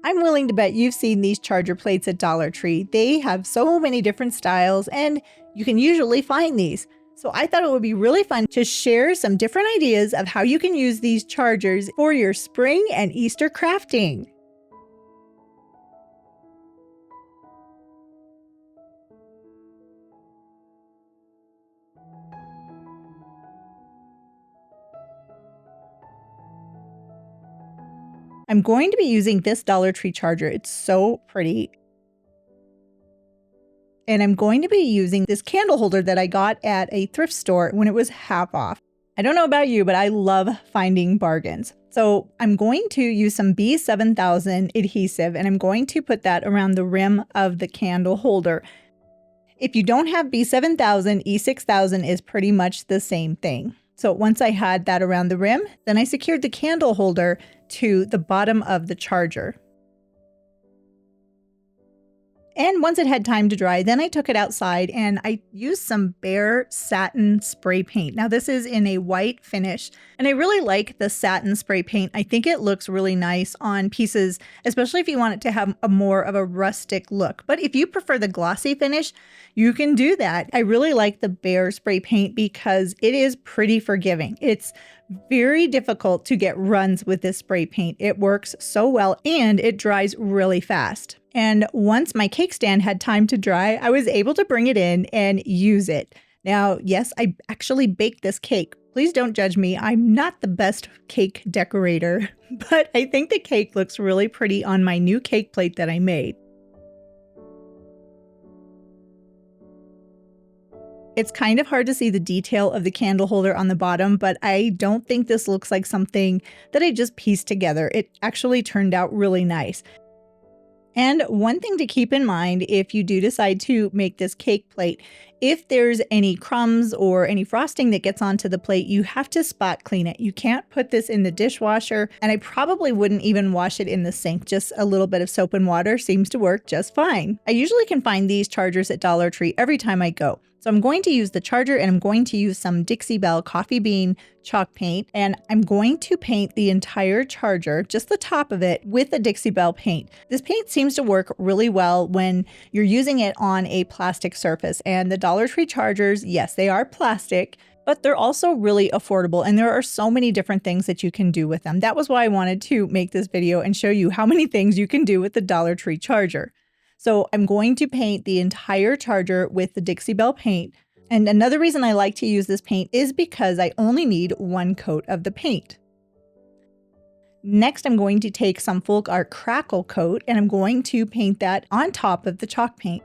I'm willing to bet you've seen these charger plates at Dollar Tree. They have so many different styles and you can usually find these. So I thought it would be really fun to share some different ideas of how you can use these chargers for your spring and Easter crafting. I'm going to be using this Dollar Tree charger. It's so pretty. And I'm going to be using this candle holder that I got at a thrift store when it was half off. I don't know about you, but I love finding bargains. So I'm going to use some B7000 adhesive and I'm going to put that around the rim of the candle holder. If you don't have B7000, E6000 is pretty much the same thing. So once I had that around the rim, then I secured the candle holder to the bottom of the charger. And once it had time to dry, then I took it outside and I used some bare satin spray paint. Now this is in a white finish and I really like the satin spray paint. I think it looks really nice on pieces, especially if you want it to have a more of a rustic look. But if you prefer the glossy finish, you can do that. I really like the bare spray paint because it is pretty forgiving. It's very difficult to get runs with this spray paint. It works so well and it dries really fast. And once my cake stand had time to dry, I was able to bring it in and use it. Now, yes, I actually baked this cake. Please don't judge me. I'm not the best cake decorator, but I think the cake looks really pretty on my new cake plate that I made. It's kind of hard to see the detail of the candle holder on the bottom, but I don't think this looks like something that I just pieced together. It actually turned out really nice. And one thing to keep in mind if you do decide to make this cake plate, if there's any crumbs or any frosting that gets onto the plate, you have to spot clean it. You can't put this in the dishwasher, and I probably wouldn't even wash it in the sink. Just a little bit of soap and water seems to work just fine. I usually can find these chargers at Dollar Tree every time I go. So I'm going to use the charger and I'm going to use some Dixie Belle coffee bean chalk paint, and I'm going to paint the entire charger, just the top of it, with a Dixie Belle paint. This paint seems to work really well when you're using it on a plastic surface, and the Dollar Tree chargers, yes, they are plastic, but they're also really affordable and there are so many different things that you can do with them. That was why I wanted to make this video and show you how many things you can do with the Dollar Tree charger. So I'm going to paint the entire charger with the Dixie Belle paint. And another reason I like to use this paint is because I only need one coat of the paint. Next, I'm going to take some Folk Art Crackle coat and I'm going to paint that on top of the chalk paint.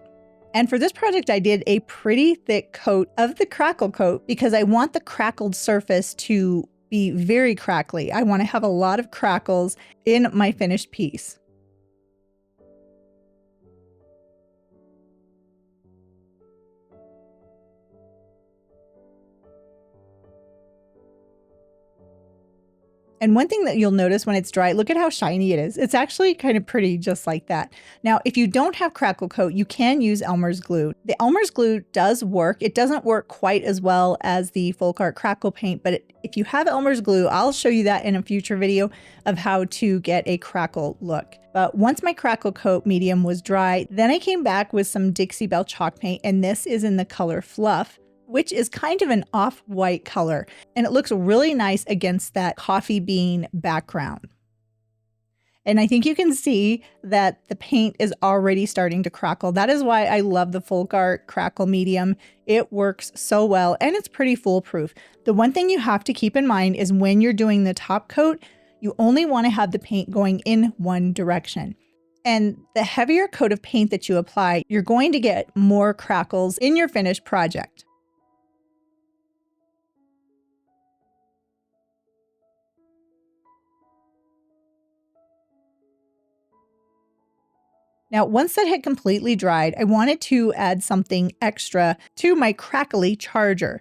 And for this project, I did a pretty thick coat of the Crackle coat because I want the crackled surface to be very crackly. I want to have a lot of crackles in my finished piece. And one thing that you'll notice when it's dry, look at how shiny it is. It's actually kind of pretty just like that. Now, if you don't have Crackle coat, you can use Elmer's glue. The Elmer's glue does work. It doesn't work quite as well as the Folk Art Crackle paint, but if you have Elmer's glue, I'll show you that in a future video of how to get a Crackle look. But once my Crackle coat medium was dry, then I came back with some Dixie Belle chalk paint, and this is in the color Fluff, which is kind of an off-white color, and it looks really nice against that coffee bean background. And I think you can see that the paint is already starting to crackle. That is why I love the Folk Art Crackle medium. It works so well and it's pretty foolproof. The one thing you have to keep in mind is when you're doing the top coat, you only want to have the paint going in one direction. And the heavier coat of paint that you apply, you're going to get more crackles in your finished project. Now, once that had completely dried, I wanted to add something extra to my crackly charger.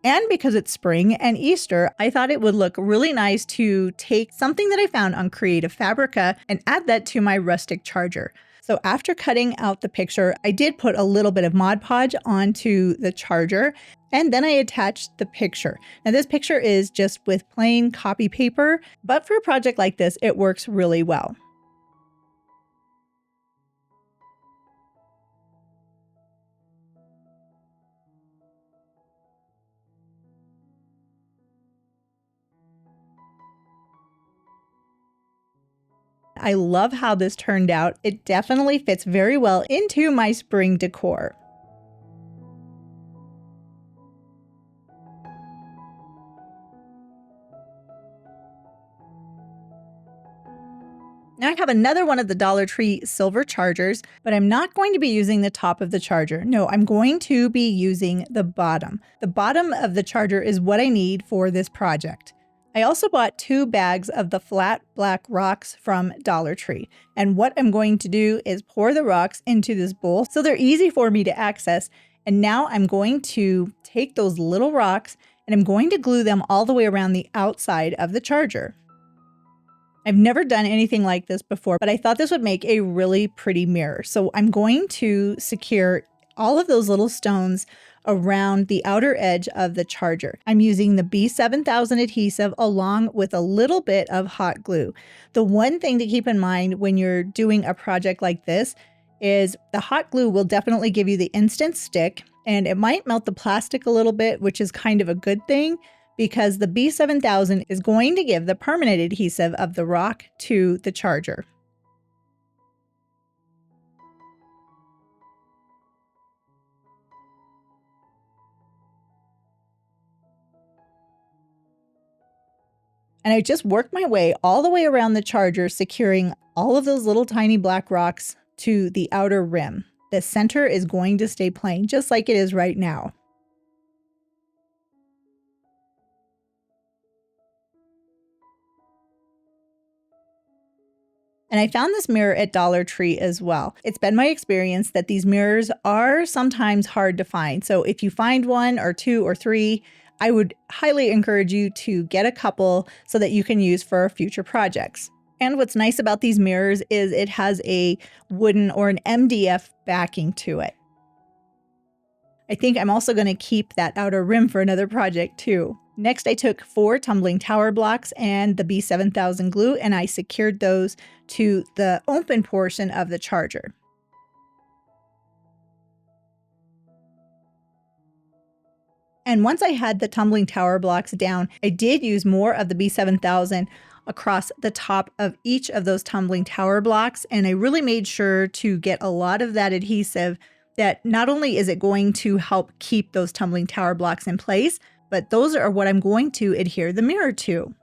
And because it's spring and Easter, I thought it would look really nice to take something that I found on Creative Fabrica and add that to my rustic charger. So after cutting out the picture, I did put a little bit of Mod Podge onto the charger, and then I attached the picture. Now this picture is just with plain copy paper, but for a project like this, it works really well. I love how this turned out. It definitely fits very well into my spring decor. Now I have another one of the Dollar Tree silver chargers, but I'm not going to be using the top of the charger. No, I'm going to be using the bottom. The bottom of the charger is what I need for this project. I also bought 2 bags of the flat black rocks from Dollar Tree. And what I'm going to do is pour the rocks into this bowl so they're easy for me to access. And now I'm going to take those little rocks and I'm going to glue them all the way around the outside of the charger. I've never done anything like this before, but I thought this would make a really pretty mirror. So I'm going to secure all of those little stones around the outer edge of the charger. I'm using the B7000 adhesive along with a little bit of hot glue. The one thing to keep in mind when you're doing a project like this is the hot glue will definitely give you the instant stick, and it might melt the plastic a little bit, which is kind of a good thing, because the B7000 is going to give the permanent adhesive of the rock to the charger. And I just worked my way all the way around the charger, securing all of those little tiny black rocks to the outer rim. The center is going to stay plain, just like it is right now. And I found this mirror at Dollar Tree as well. It's been my experience that these mirrors are sometimes hard to find. So if you find 1 or 2 or 3, I would highly encourage you to get a couple so that you can use for future projects. And what's nice about these mirrors is it has a wooden or an MDF backing to it. I think I'm also going to keep that outer rim for another project too. Next, I took 4 tumbling tower blocks and the B7000 glue, and I secured those to the open portion of the charger. And once I had the tumbling tower blocks down, I did use more of the B7000 across the top of each of those tumbling tower blocks, and I really made sure to get a lot of that adhesive that not only is it going to help keep those tumbling tower blocks in place, but those are what I'm going to adhere the mirror to.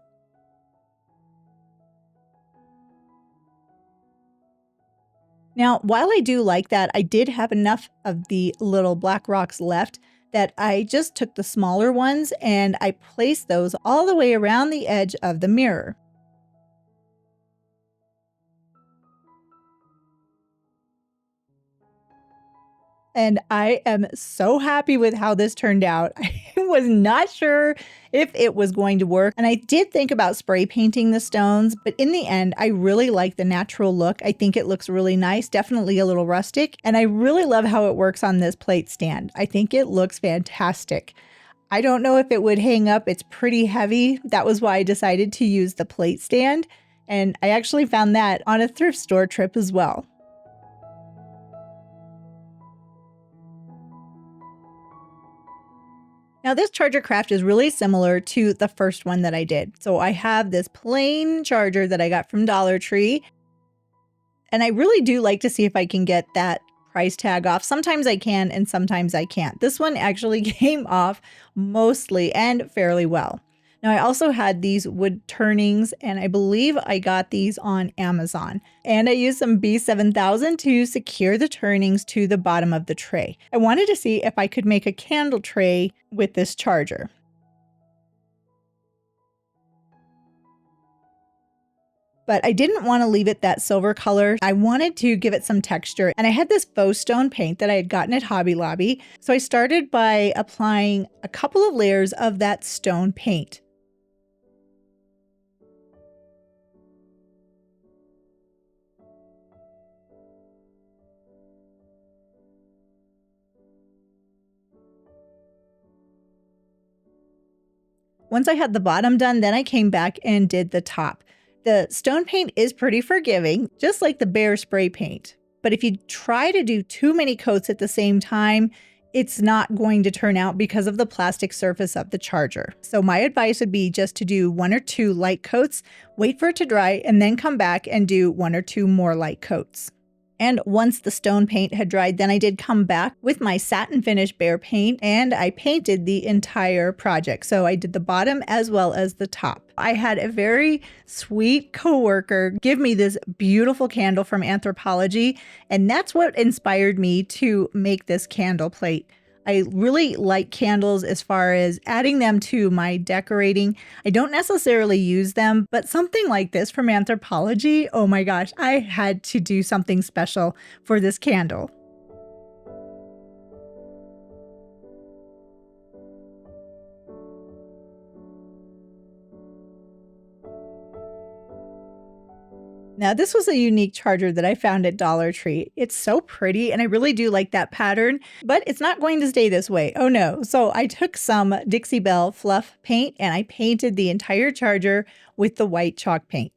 Now, while I do like that, I did have enough of the little black rocks left that I just took the smaller ones and I placed those all the way around the edge of the mirror. And I am so happy with how this turned out. I was not sure if it was going to work. And I did think about spray painting the stones, but in the end, I really like the natural look. I think it looks really nice, definitely a little rustic. And I really love how it works on this plate stand. I think it looks fantastic. I don't know if it would hang up. It's pretty heavy. That was why I decided to use the plate stand. And I actually found that on a thrift store trip as well. Now this charger craft is really similar to the first one that I did. So I have this plain charger that I got from Dollar Tree, and I really do like to see if I can get that price tag off. Sometimes I can and sometimes I can't. This one actually came off mostly and fairly well. Now I also had these wood turnings, and I believe I got these on Amazon. And I used some B7000 to secure the turnings to the bottom of the tray. I wanted to see if I could make a candle tray with this charger. But I didn't want to leave it that silver color. I wanted to give it some texture. And I had this faux stone paint that I had gotten at Hobby Lobby. So I started by applying a couple of layers of that stone paint. Once I had the bottom done, then I came back and did the top. The stone paint is pretty forgiving, just like the Behr spray paint. But if you try to do too many coats at the same time, it's not going to turn out because of the plastic surface of the charger. So my advice would be just to do 1 or 2 light coats, wait for it to dry, and then come back and do 1 or 2 more light coats. And once the stone paint had dried, then I did come back with my satin finish Behr paint and I painted the entire project. So I did the bottom as well as the top. I had a very sweet coworker give me this beautiful candle from Anthropologie, and that's what inspired me to make this candle plate. I really like candles as far as adding them to my decorating. I don't necessarily use them, but something like this from Anthropologie, oh my gosh, I had to do something special for this candle. Now, this was a unique charger that I found at Dollar Tree. It's so pretty, and I really do like that pattern, but it's not going to stay this way. Oh no. So I took some Dixie Belle fluff paint and I painted the entire charger with the white chalk paint.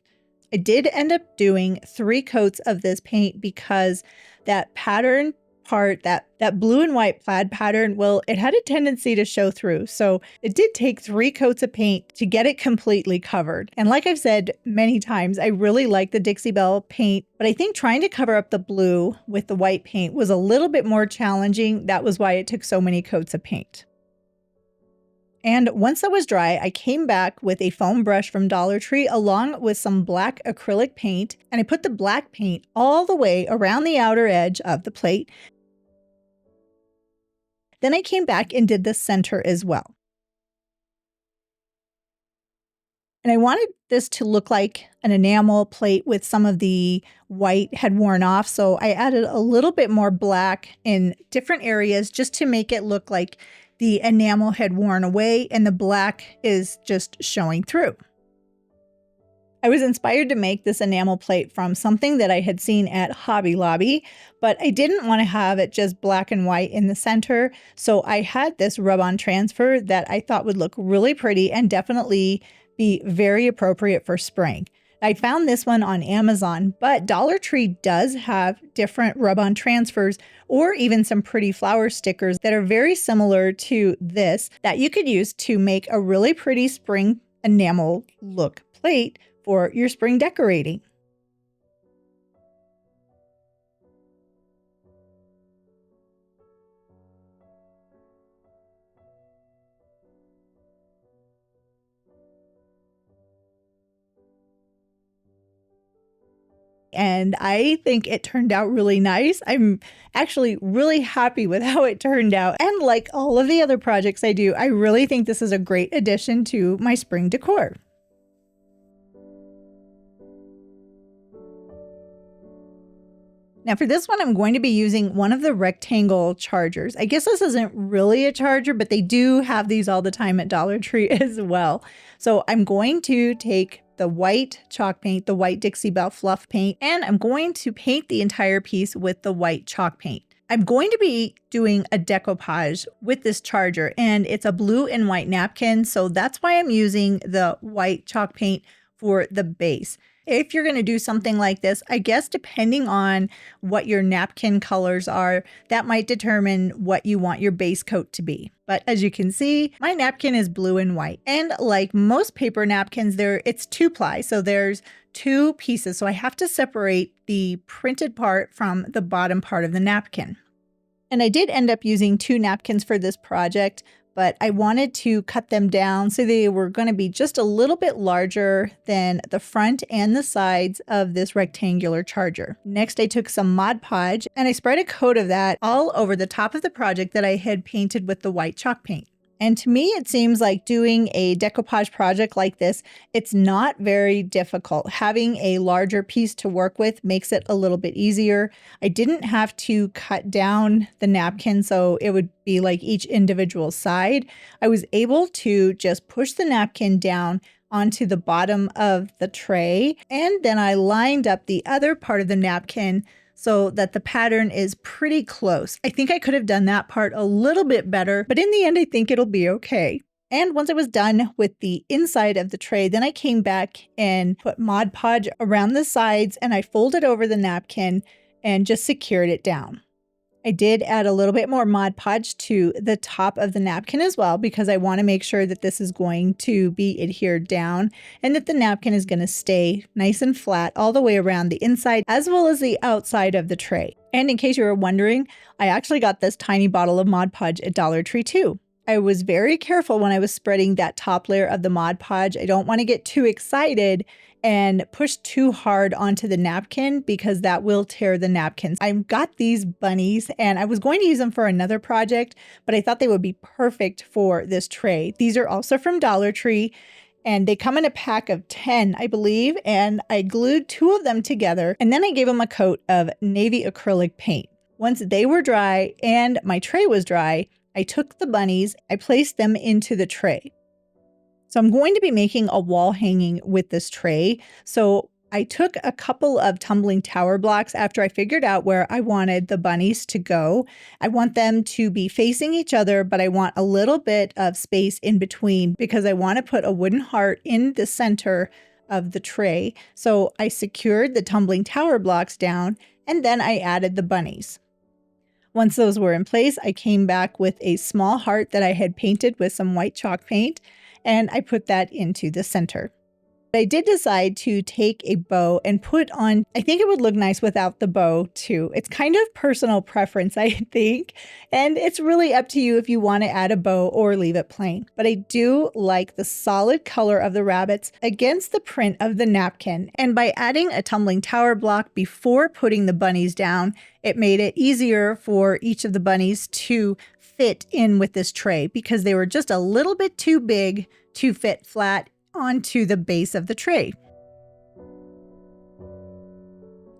I did end up doing 3 coats of this paint because that pattern part, that blue and white plaid pattern, well, it had a tendency to show through. So it did take 3 coats of paint to get it completely covered. And like I've said many times, I really like the Dixie Belle paint, but I think trying to cover up the blue with the white paint was a little bit more challenging. That was why it took so many coats of paint. And once that was dry, I came back with a foam brush from Dollar Tree along with some black acrylic paint, and I put the black paint all the way around the outer edge of the plate. Then I came back and did the center as well. And I wanted this to look like an enamel plate with some of the white had worn off. So I added a little bit more black in different areas just to make it look like the enamel had worn away and the black is just showing through. I was inspired to make this enamel plate from something that I had seen at Hobby Lobby, but I didn't want to have it just black and white in the center. So I had this rub-on transfer that I thought would look really pretty and definitely be very appropriate for spring. I found this one on Amazon, but Dollar Tree does have different rub-on transfers or even some pretty flower stickers that are very similar to this that you could use to make a really pretty spring enamel look plate for your spring decorating. And I think it turned out really nice. I'm actually really happy with how it turned out. And like all of the other projects I do, I really think this is a great addition to my spring decor. Now for this one, I'm going to be using one of the rectangle chargers. I guess this isn't really a charger, but they do have these all the time at Dollar Tree as well. So I'm going to take the white chalk paint, the white Dixie Belle fluff paint, and I'm going to paint the entire piece with the white chalk paint. I'm going to be doing a decoupage with this charger, and it's a blue and white napkin, so that's why I'm using the white chalk paint for the base. If you're going to do something like this, I guess depending on what your napkin colors are, that might determine what you want your base coat to be. But as you can see, my napkin is blue and white. And like most paper napkins, it's 2-ply. So there's 2 pieces. So I have to separate the printed part from the bottom part of the napkin. And I did end up using 2 napkins for this project, but I wanted to cut them down so they were going to be just a little bit larger than the front and the sides of this rectangular charger. Next, I took some Mod Podge and I spread a coat of that all over the top of the project that I had painted with the white chalk paint. And to me, it seems like doing a decoupage project like this, it's not very difficult. Having a larger piece to work with makes it a little bit easier. I didn't have to cut down the napkin, so it would be like each individual side. I was able to just push the napkin down onto the bottom of the tray, and then I lined up the other part of the napkin so that the pattern is pretty close. I think I could have done that part a little bit better, but in the end, I think it'll be okay. And once I was done with the inside of the tray, then I came back and put Mod Podge around the sides and I folded over the napkin and just secured it down. I did add a little bit more Mod Podge to the top of the napkin as well, because I want to make sure that this is going to be adhered down and that the napkin is going to stay nice and flat all the way around the inside as well as the outside of the tray. And in case you were wondering, I actually got this tiny bottle of Mod Podge at Dollar Tree too. I was very careful when I was spreading that top layer of the Mod Podge. I don't want to get too excited and push too hard onto the napkin because that will tear the napkins. I've got these bunnies and I was going to use them for another project, but I thought they would be perfect for this tray. These are also from Dollar Tree and they come in a pack of 10, I believe, and I glued 2 of them together and then I gave them a coat of navy acrylic paint. Once they were dry and my tray was dry, I took the bunnies, I placed them into the tray. So I'm going to be making a wall hanging with this tray. So I took a couple of tumbling tower blocks after I figured out where I wanted the bunnies to go. I want them to be facing each other, but I want a little bit of space in between because I want to put a wooden heart in the center of the tray. So I secured the tumbling tower blocks down and then I added the bunnies. Once those were in place, I came back with a small heart that I had painted with some white chalk paint, and I put that into the center. I did decide to take a bow and put on, I think it would look nice without the bow too. It's kind of personal preference, I think, and it's really up to you if you want to add a bow or leave it plain. But I do like the solid color of the rabbits against the print of the napkin. And by adding a tumbling tower block before putting the bunnies down, it made it easier for each of the bunnies to fit in with this tray because they were just a little bit too big to fit flat onto the base of the tray.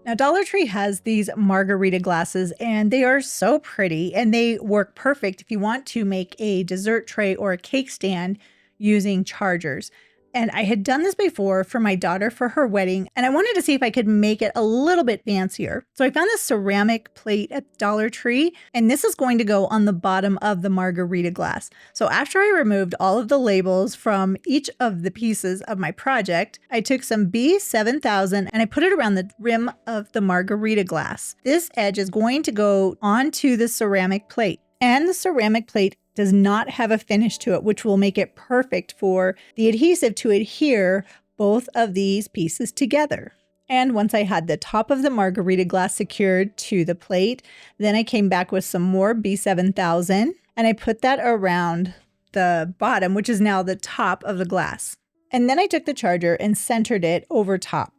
Now, Dollar Tree has these margarita glasses and they are so pretty and they work perfect if you want to make a dessert tray or a cake stand using chargers. And I had done this before for my daughter for her wedding, and I wanted to see if I could make it a little bit fancier. So I found this ceramic plate at Dollar Tree, and this is going to go on the bottom of the margarita glass. So after I removed all of the labels from each of the pieces of my project, I took some B7000 and I put it around the rim of the margarita glass. This edge is going to go onto the ceramic plate, and the ceramic plate does not have a finish to it, which will make it perfect for the adhesive to adhere both of these pieces together. And once I had the top of the margarita glass secured to the plate, then I came back with some more B7000 and I put that around the bottom, which is now the top of the glass. And then I took the charger and centered it over top.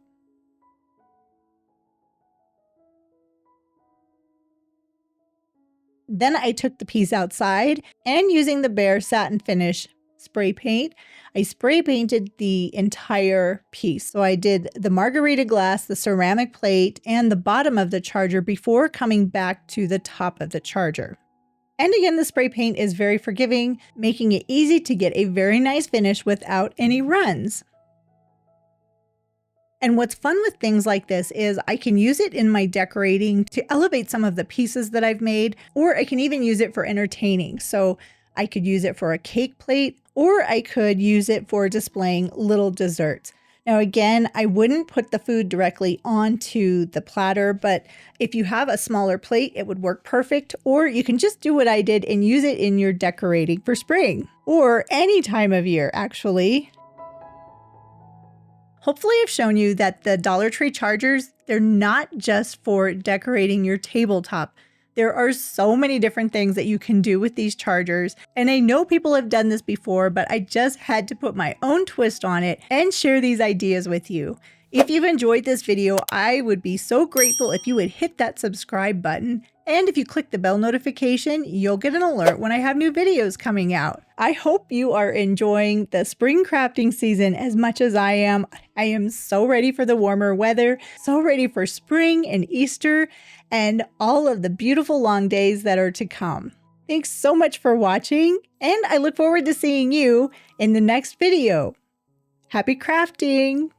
Then I took the piece outside and using the Bare Satin Finish spray paint, I spray painted the entire piece. So I did the margarita glass, the ceramic plate, and the bottom of the charger before coming back to the top of the charger. And again, the spray paint is very forgiving, making it easy to get a very nice finish without any runs. And what's fun with things like this is I can use it in my decorating to elevate some of the pieces that I've made, or I can even use it for entertaining. So I could use it for a cake plate, or I could use it for displaying little desserts. Now again, I wouldn't put the food directly onto the platter, but if you have a smaller plate, it would work perfect. Or you can just do what I did and use it in your decorating for spring, or any time of year actually. Hopefully I've shown you that the Dollar Tree chargers, they're not just for decorating your tabletop. There are so many different things that you can do with these chargers. And I know people have done this before, but I just had to put my own twist on it and share these ideas with you. If you've enjoyed this video, I would be so grateful if you would hit that subscribe button. And if you click the bell notification, you'll get an alert when I have new videos coming out. I hope you are enjoying the spring crafting season as much as I am. I am so ready for the warmer weather, so ready for spring and Easter and all of the beautiful long days that are to come. Thanks so much for watching, and I look forward to seeing you in the next video. Happy crafting!